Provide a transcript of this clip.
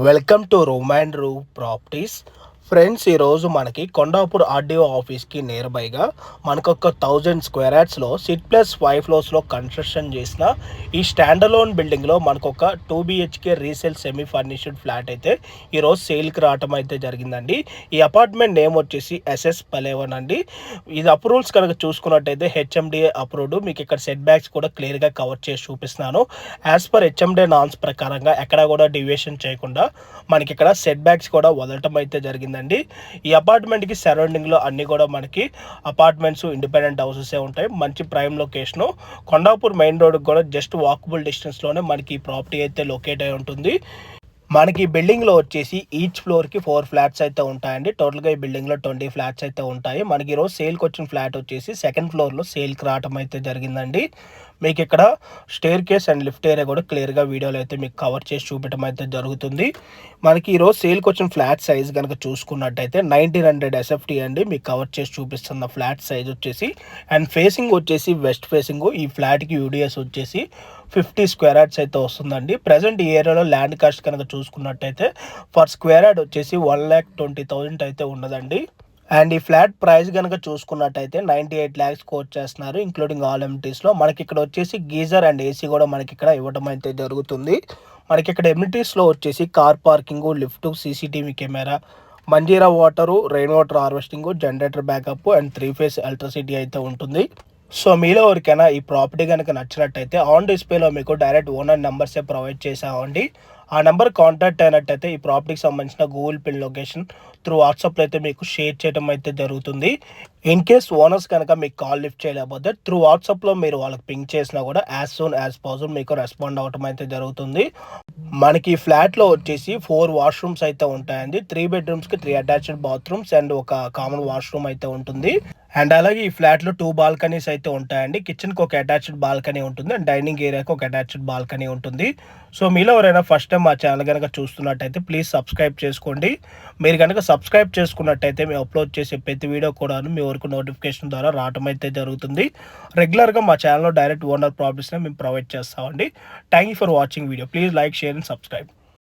Welcome to Rovman రూ properties. Friends, ఈరోజు మనకి కొండాపూర్ ఆర్డీఓ ఆఫీస్కి నియర్ బైగా మనకు ఒక 1000 స్క్వేర్ యార్డ్స్లో సిట్ ప్లస్ 5 ఫ్లోర్స్లో కన్స్ట్రక్షన్ చేసిన ఈ స్టాండలోన్ బిల్డింగ్లో మనకు ఒక 2 BHK resale semi furnished flat అయితే ఈరోజు సేల్కి రావటం అయితే జరిగిందండి. ఈ అపార్ట్మెంట్ నేమ్ వచ్చేసి SS పలేవన్ అండి. ఇది అప్రూవల్స్ కనుక చూసుకున్నట్టయితే HMDA అప్రూవ్డ్. మీకు ఇక్కడ సెట్ బ్యాక్స్ కూడా క్లియర్గా కవర్ చేసి చూపిస్తున్నాను. యాజ్ పర్ HMDA నామ్స్ ప్రకారంగా ఎక్కడ కూడా డివియేషన్ చేయకుండా మనకి ఇక్కడ సెట్ బ్యాక్స్ కూడా వదలటం అయితే జరిగిందండి. ఈ అపార్ట్మెంట్కి సరౌండింగ్లో అన్నీ కూడా మనకి అపార్ట్మెంట్స్, ఇండిపెండెంట్ హౌసెసే ఉంటాయి. మంచి ప్రైమ్ లొకేషను. కొండాపూర్ మెయిన్ రోడ్కి కూడా జస్ట్ వాకబుల్ డిస్టెన్స్లోనే మనకి ఈ ప్రాపర్టీ అయితే లొకేట్ అయి ఉంటుంది. మనకి ఈ బిల్డింగ్లో వచ్చేసి ఈచ్ ఫ్లోర్కి 4 ఫ్లాట్స్ అయితే ఉంటాయండి. టోటల్గా ఈ బిల్డింగ్లో 20 ఫ్లాట్స్ అయితే ఉంటాయి. మనకి ఈరోజు సేల్కి వచ్చిన ఫ్లాట్ వచ్చేసి సెకండ్ ఫ్లోర్లో సేల్కి రావటం అయితే జరిగిందండి. మీకు ఇక్కడ staircase and lift area కూడా క్లియర్గా వీడియోలో అయితే మీకు కవర్ చేసి చూపించడం అయితే జరుగుతుంది. మనకి ఈరోజు సేల్కి వచ్చిన ఫ్లాట్ సైజ్ కనుక చూసుకున్నట్టయితే 1900 SFT అండి. మీకు కవర్ చేసి చూపిస్తున్న ఫ్లాట్ సైజ్ వచ్చేసి అండ్ ఫేసింగ్ వచ్చేసి వెస్ట్ ఫేసింగ్. ఈ ఫ్లాట్కి UDS వచ్చేసి 50 స్క్వేర్ యార్డ్స్ అయితే వస్తుందండి. ప్రజెంట్ ఈ ఏరియాలో ల్యాండ్ కాస్ట్ కనుక చూసుకున్నట్టయితే ఫర్ స్క్వేర్ యార్డ్ వచ్చేసి 1,20,000 అయితే ఉన్నదండి. అండ్ ఈ ఫ్లాట్ ప్రైస్ కనుక చూసుకున్నట్టయితే 98 lakhs కోట్ చేస్తున్నారు, ఇంక్లూడింగ్ ఆల్ ఎమ్యూనిటీస్లో. మనకి ఇక్కడ వచ్చేసి గీజర్ అండ్ AC కూడా మనకి ఇక్కడ ఇవ్వడం అయితే జరుగుతుంది. మనకి ఇక్కడ ఎమ్యూనిటీస్లో వచ్చేసి car parking, lift, CCTV camera, Manjeera water, rain water harvesting, generator backup and 3 phase electricity అయితే ఉంటుంది. సో మీలో ఎవరికైనా ఈ ప్రాపర్టీ కనుక నచ్చినట్టయితే ఆన్ డిస్ప్లేలో మీకు డైరెక్ట్ ఓనర్ నెంబర్సే ప్రొవైడ్ చేసామండి. ఆ నెంబర్ కాంటాక్ట్ అయినట్టయితే ఈ ప్రాపర్టీకి సంబంధించిన గూగుల్ పిన్ లొకేషన్ త్రూ వాట్సాప్లో అయితే మీకు షేర్ చేయడం అయితే జరుగుతుంది. ఇన్ కేస్ ఓనర్స్ కనుక మీకు కాల్ లిఫ్ట్ చేయలేకపోతే త్రూ వాట్సాప్లో మీరు వాళ్ళకి పింక్ చేసినా కూడా యాజ్ సూన్ యాజ్ పాసిబుల్ మీకు రెస్పాండ్ అవ్వడం అయితే జరుగుతుంది. మనకి ఈ ఫ్లాట్లో వచ్చేసి 4 వాష్రూమ్స్ అయితే ఉంటాయండి. 3 bedrooms-కి 3 అటాచ్డ్ బాత్రూమ్స్ అండ్ ఒక కామన్ వాష్రూమ్ అయితే ఉంటుంది. అండ్ అలాగే ఈ ఫ్లాట్లో 2 బాల్కనీస్ అయితే ఉంటాయండి. కిచెన్కి ఒక అటాచ్డ్ బాల్కనీ ఉంటుంది అండ్ డైనింగ్ ఏరియాకి ఒక అటాచ్డ్ బాల్కనీ ఉంటుంది. సో మీలో ఎవరైనా ఫస్ట్ టైం మా ఛానల్ కనుక చూస్తున్నట్టయితే ప్లీజ్ సబ్స్క్రైబ్ చేసుకోండి. మీరు కనుక సబ్స్క్రైబ్ చేసుకున్నట్టయితే మేము అప్లోడ్ చేసే ప్రతి వీడియో కూడా మీ వరకు నోటిఫికేషన్ ద్వారా రావడం అయితే జరుగుతుంది. రెగ్యులర్గా మా ఛానల్లో డైరెక్ట్ ఓనర్ ప్రాపర్టీస్ని మేము ప్రొవైడ్ చేస్తామండి. Thank you for watching video. Please like, share and subscribe.